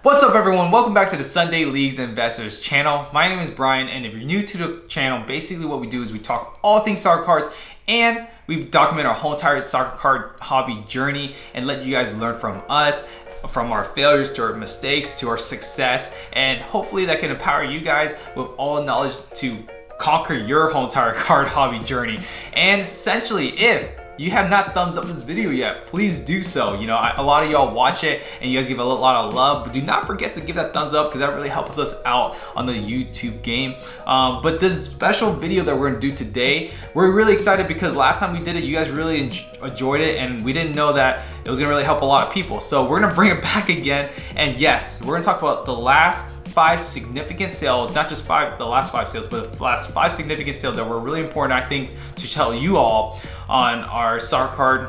What's up everyone? Welcome back to the Sunday Leagues Investors channel. My name is Brian, and if you're new to the channel, basically what we do is we talk all things soccer cards and we document our whole entire soccer card hobby journey and let you guys learn from us, from our failures to our mistakes to our success, and hopefully that can empower you guys with all the knowledge to conquer your whole entire card hobby journey. And essentially, if you have not thumbs up this video yet, please do so. You know, a lot of y'all watch it and you guys give a lot of love, but do not forget to give that thumbs up because that really helps us out on the YouTube game. But this special video that we're gonna do today, we're really excited because last time we did it, you guys really enjoyed it, and we didn't know that it was gonna really help a lot of people. So we're gonna bring it back again, and yes, we're gonna talk about the last 5 significant sales, not just the last 5 sales, but the last 5 significant sales that were really important, I think, to tell you all on our soccer card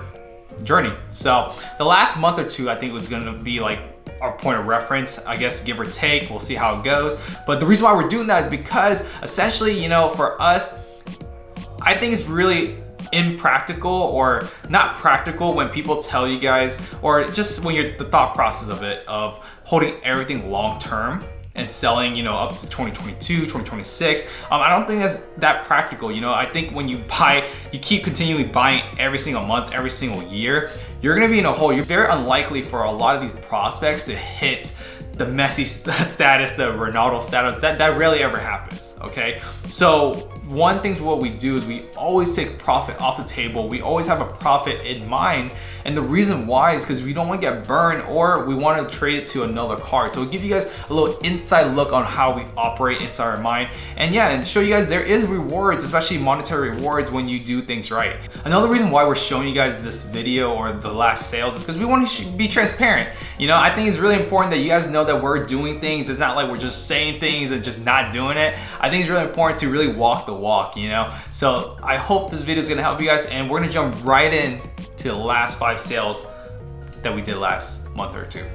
journey. So the last month or two, I think, was gonna be like our point of reference, I guess, give or take. We'll see how it goes. But the reason why we're doing that is because essentially, you know, for us, I think it's really impractical or not practical when people tell you guys, or just when you're the thought process of it, of holding everything long term and selling, you know, up to 2022, 2026. I don't think that's that practical. You know, I think when you buy, you keep continually buying every single month, every single year, you're gonna be in a hole. You're very unlikely for a lot of these prospects to hit the Messi status, the Ronaldo status. That rarely ever happens, okay? So one thing what we do is we always take profit off the table. We always have a profit in mind. And the reason why is because we don't want to get burned, or we want to trade it to another card. So we'll give you guys a little inside look on how we operate inside our mind. And yeah, and show you guys there is rewards, especially monetary rewards, when you do things right. Another reason why we're showing you guys this video or the last sales is because we want to be transparent. You know, I think it's really important that you guys know that we're doing things. It's not like we're just saying things and just not doing it. I think it's really important to really walk the walk, you know? So I hope this video is gonna help you guys, and we're gonna jump right in to the last 5 sales that we did last month or two.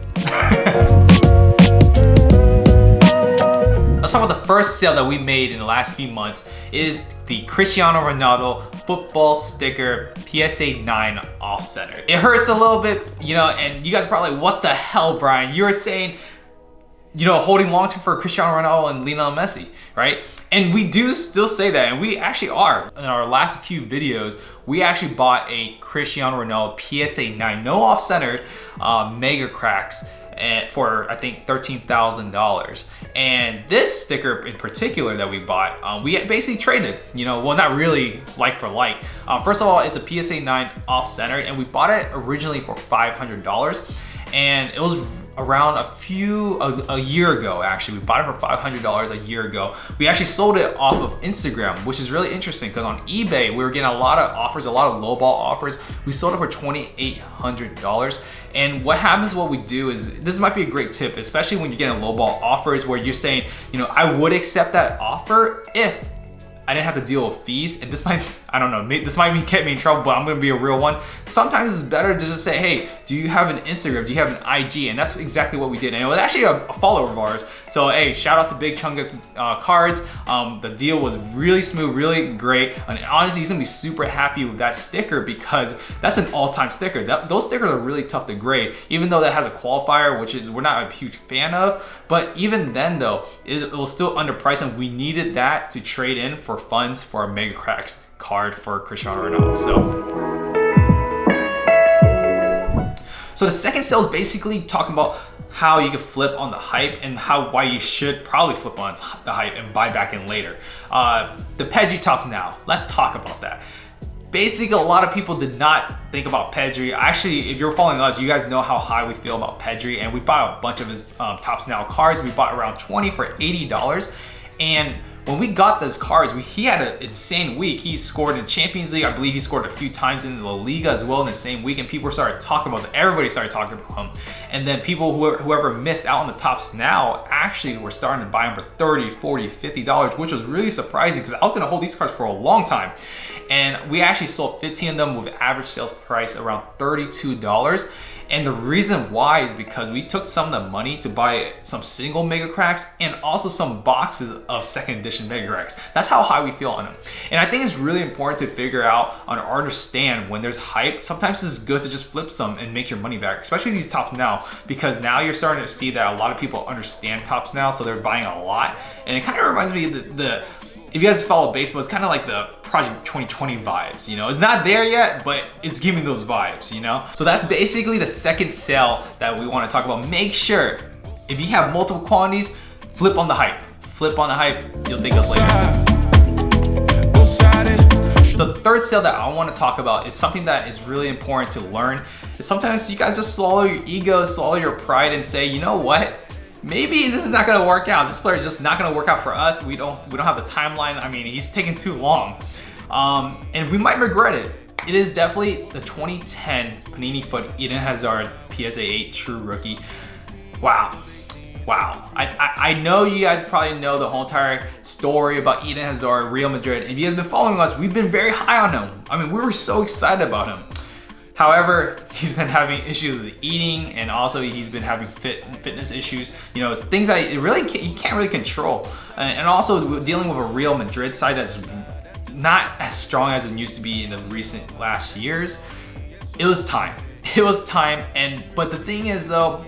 Let's talk about the first sale that we made in the last few months is the Cristiano Ronaldo football sticker PSA 9 off-center. It hurts a little bit, you know, and you guys are probably like, what the hell, Brian? You were saying, you know, holding long term for Cristiano Ronaldo and Lionel Messi, right? And we do still say that, and we actually are. In our last few videos, we actually bought a Cristiano Ronaldo PSA 9, no off-centered, mega cracks for I think $13,000. And this sticker in particular that we bought, we basically traded, you know, well, not really like for like. First of all, it's a PSA 9 off-centered, and we bought it originally for $500, and it was around a year ago. Actually, we bought it for $500 a year ago. We actually sold it off of Instagram, which is really interesting because on eBay we were getting a lot of offers, a lot of lowball offers. We sold it for $2,800. And what happens, what we do is, this might be a great tip, especially when you're getting lowball offers where you're saying, you know, I would accept that offer if I didn't have to deal with fees. And this might, I don't know, this might get me in trouble, but I'm gonna be a real one. Sometimes it's better to just say, hey, do you have an Instagram? Do you have an IG? And that's exactly what we did. And it was actually a follower of ours. So hey, shout out to Big Chungus Cards. The deal was really smooth, really great. And honestly, he's gonna be super happy with that sticker because that's an all-time sticker. Those stickers are really tough to grade, even though that has a qualifier, which is we're not a huge fan of. But even then though, it was still underpriced, and we needed that to trade in for funds for a Mega Cracks card for Cristiano Ronaldo. So the second sale is basically talking about how you can flip on the hype and why you should probably flip on the hype and buy back in later. The Pedri tops now. Let's talk about that. Basically, a lot of people did not think about Pedri. Actually, if you're following us, you guys know how high we feel about Pedri, and we bought a bunch of his tops now cards. We bought around 20 for $80, and when we got those cards, he had an insane week. He scored in Champions League. I believe he scored a few times in the La Liga as well in the same week, and people started talking about it. Everybody started talking about him. And then people, whoever missed out on the tops now, actually were starting to buy them for $30, $40, $50, which was really surprising because I was gonna hold these cards for a long time. And we actually sold 15 of them with average sales price around $32. And the reason why is because we took some of the money to buy some single Mega Cracks and also some boxes of second edition Mega Cracks. That's how high we feel on them. And I think it's really important to figure out or understand when there's hype. Sometimes it's good to just flip some and make your money back, especially these Tops Now, because now you're starting to see that a lot of people understand Tops Now, so they're buying a lot. And it kind of reminds me of the if you guys follow baseball, it's kind of like the Project 2020 vibes, you know? It's not there yet, but it's giving those vibes, you know? So that's basically the second sale that we want to talk about. Make sure, if you have multiple quantities, flip on the hype. Flip on the hype, you'll thank us later. So the third sale that I want to talk about is something that is really important to learn. Sometimes you guys just swallow your ego, swallow your pride and say, you know what? Maybe this is not gonna work out. This player is just not gonna work out for us. We don't have the timeline. I mean, he's taking too long. And we might regret it. It is definitely the 2010 Panini Foot Eden Hazard PSA 8 True Rookie. Wow. I know you guys probably know the whole entire story about Eden Hazard, Real Madrid. If you guys have been following us, we've been very high on him. I mean, we were so excited about him. However, he's been having issues with eating, and also he's been having fitness issues. You know, things that he can't really control. And also dealing with a Real Madrid side that's not as strong as it used to be in the recent last years. It was time. It was time. But the thing is though,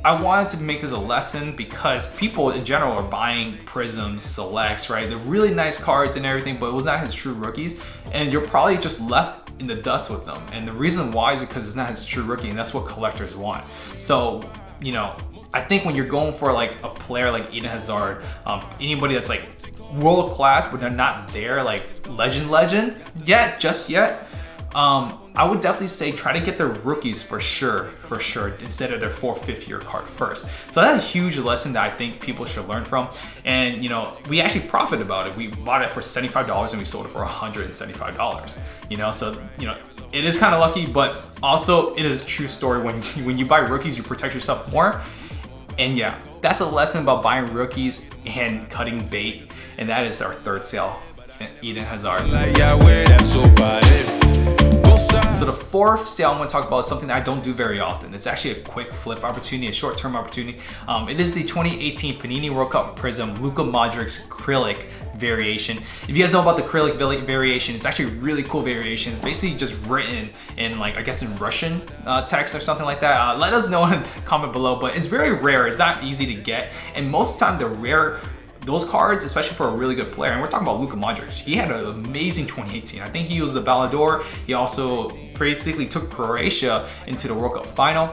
I wanted to make this a lesson because people in general are buying Prisms, Selects, right? They're really nice cards and everything, but it was not his true rookies. And you're probably just left in the dust with them. And the reason why is because it's not his true rookie, and that's what collectors want. So, you know, I think when you're going for like a player like Eden Hazard, anybody that's like world class, but they're not there, like legend yet, just yet, I would definitely say try to get their rookies for sure, instead of their 4th, 5th year card first. So that's a huge lesson that I think people should learn from. And you know, we actually profited about it. We bought it for $75 and we sold it for $175. You know, so you know, it is kind of lucky, but also it is a true story. When you buy rookies, you protect yourself more. And yeah, that's a lesson about buying rookies and cutting bait. And that is our third sale, Eden Hazard. So the fourth sale I'm going to talk about is something that I don't do very often. It's actually a quick flip opportunity, a short-term opportunity. It is the 2018 Panini World Cup Prism Luka Modric's acrylic variation. If you guys know about the acrylic variation, it's actually a really cool variation. It's basically just written in like, I guess in Russian text or something like that. Let us know in the comment below, but it's very rare. It's not easy to get. And most of the time, the rare those cards, especially for a really good player, and we're talking about Luka Modric, he had an amazing 2018. I think he was the Ballon d'Or. He also basically took Croatia into the World Cup final.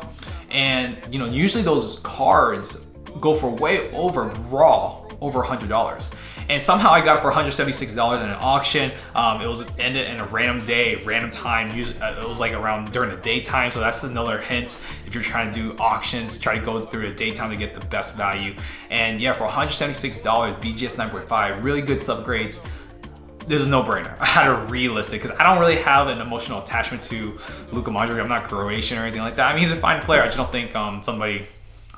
And you know, usually those cards go for way over $100. And somehow I got it for $176 in an auction. It was ended in a random day, random time. It was like around during the daytime. So that's another hint. If you're trying to do auctions, try to go through the daytime to get the best value. And yeah, for $176, BGS 9.5, really good subgrades. This is a no-brainer. I had to relist it because I don't really have an emotional attachment to Luka Modric. I'm not Croatian or anything like that. I mean, he's a fine player. I just don't think somebody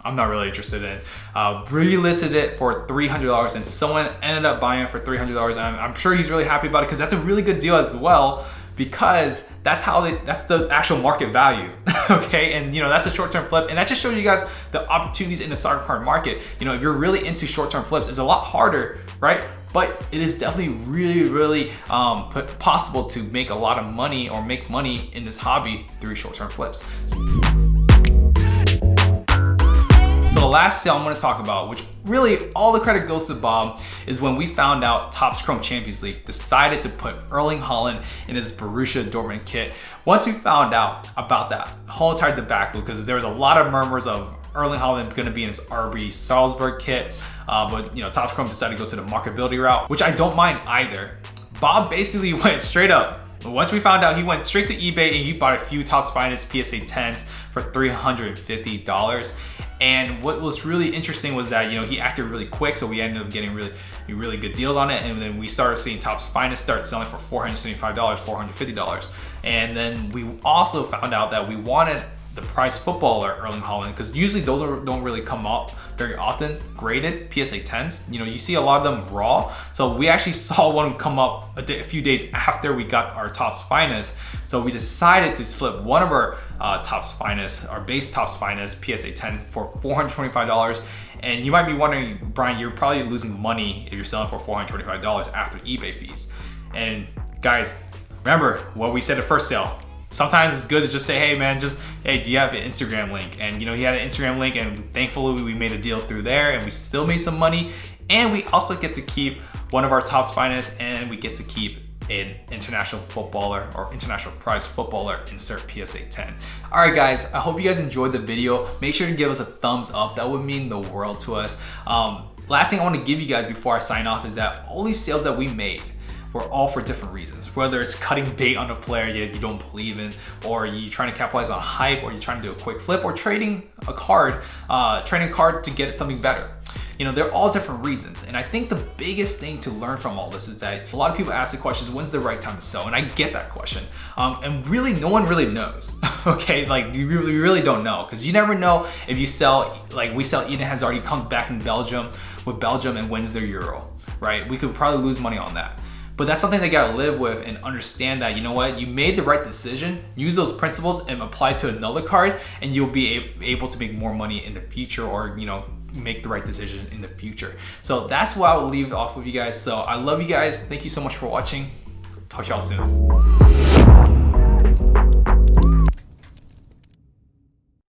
I'm not really interested in. Relisted it for $300 and someone ended up buying it for $300. I'm sure he's really happy about it because that's a really good deal as well, because that's the actual market value. Okay, and you know, that's a short-term flip, and that just shows you guys the opportunities in the soccer card market. You know, if you're really into short-term flips, it's a lot harder, right? But it is definitely really possible to make a lot of money or make money in this hobby through short-term flips. So the last sale I'm going to talk about, which really all the credit goes to Bob, is when we found out Topps Chrome Champions League decided to put Erling Haaland in his Borussia Dortmund kit. Once we found out about that whole entire debacle, because there was a lot of murmurs of Erling Haaland going to be in his RB Salzburg kit, but you know, Topps Chrome decided to go to the marketability route, which I don't mind either. Bob basically went straight up. Once we found out, he went straight to eBay and he bought a few Topps Finest PSA 10s for $350. And what was really interesting was that, you know, he acted really quick, so we ended up getting really good deals on it. And then we started seeing Topps Finest start selling for $475, $450. And then we also found out that we wanted the prize footballer Erling Haaland, because usually those don't really come up very often, graded PSA 10s. You know, you see a lot of them raw. So we actually saw one come up a few days after we got our Topps Finest. So we decided to flip one of our Topps Finest, our base Topps Finest PSA 10 for $425. And you might be wondering, Brian, you're probably losing money if you're selling for $425 after eBay fees. And guys, remember what we said at first sale. Sometimes it's good to just say, hey man, hey, do you have an Instagram link? And you know, he had an Instagram link, and thankfully we made a deal through there, and we still made some money. And we also get to keep one of our Topps Finest, and we get to keep an international footballer or international prize footballer insert PSA 10. All right guys, I hope you guys enjoyed the video. Make sure to give us a thumbs up. That would mean the world to us. Last thing I want to give you guys before I sign off is that all these sales that we made were all for different reasons. Whether it's cutting bait on a player you don't believe in, or you trying to capitalize on hype, or you're trying to do a quick flip, or trading a card to get something better. You know, they're all different reasons. And I think the biggest thing to learn from all this is that a lot of people ask the question, when's the right time to sell? And I get that question. And really, no one really knows, okay? Like, you really don't know, because you never know if you sell, like we sell Eden Hazard, he comes back in Belgium and wins their Euro, right? We could probably lose money on that. But that's something they gotta live with and understand that, you know what, you made the right decision, use those principles and apply to another card, and you'll be able to make more money in the future, or, you know, make the right decision in the future. So that's what I will leave off with you guys. So I love you guys. Thank you so much for watching. Talk to y'all soon.